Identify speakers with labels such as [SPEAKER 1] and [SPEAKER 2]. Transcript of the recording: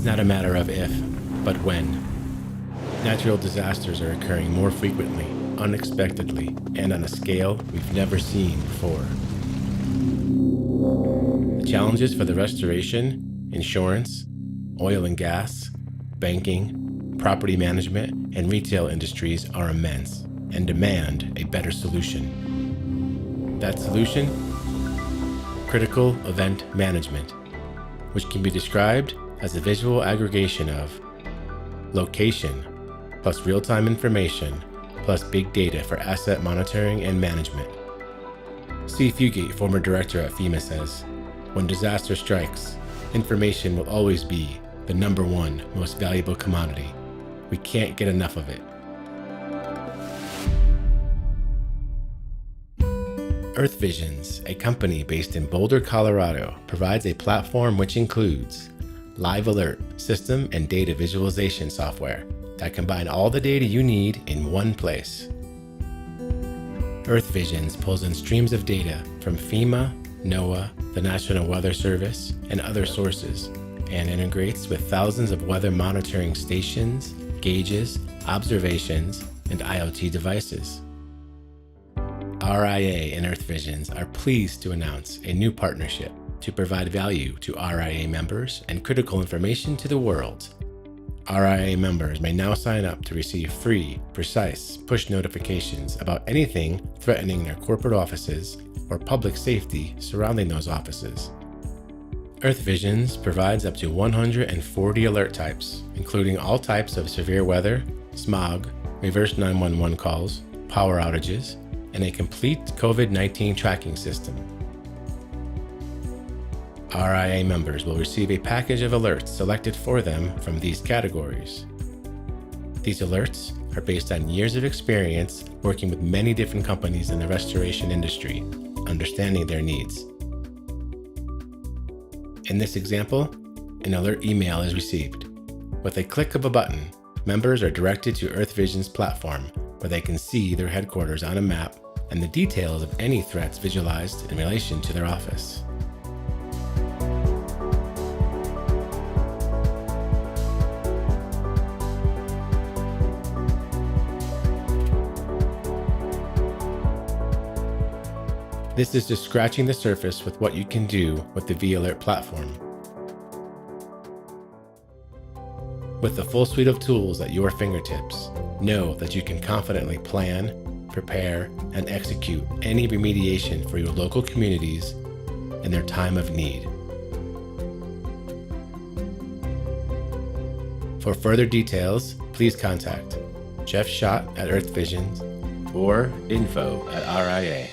[SPEAKER 1] not a matter of if, but when. Natural disasters are occurring more frequently, unexpectedly, and on a scale we've never seen before. The challenges for the restoration, insurance, oil and gas, banking, property management, and retail industries are immense and demand a better solution. That solution? Critical event management, which can be described as a visual aggregation of location plus real-time information plus big data for asset monitoring and management. Steve Fugate, former director at FEMA, says, "When disaster strikes, information will always be the #1 most valuable commodity. We can't get enough of it." Earthvisionz, a company based in Boulder, Colorado, provides a platform which includes live alert system and data visualization software that combine all the data you need in one place. Earthvisionz pulls in streams of data from FEMA, NOAA, the National Weather Service, and other sources, and integrates with thousands of weather monitoring stations, gauges, observations, and IoT devices. RIA and Earthvisionz are pleased to announce a new partnership to provide value to RIA members and critical information to the world. RIA members may now sign up to receive free, precise push notifications about anything threatening their corporate offices or public safety surrounding those offices. Earthvisionz provides up to 140 alert types, including all types of severe weather, smog, reverse 911 calls, power outages, and a complete COVID-19 tracking system. RIA members will receive a package of alerts selected for them from these categories. These alerts are based on years of experience working with many different companies in the restoration industry, understanding their needs. In this example, an alert email is received. With a click of a button, members are directed to Earthvisionz platform, where they can see their headquarters on a map and the details of any threats visualized in relation to their office. This is just scratching the surface with what you can do with the vAlert platform. With the full suite of tools at your fingertips, know that you can confidently plan, prepare, and execute any remediation for your local communities in their time of need. For further details, please contact Jeff Schott at Earthvisionz or info@RIA.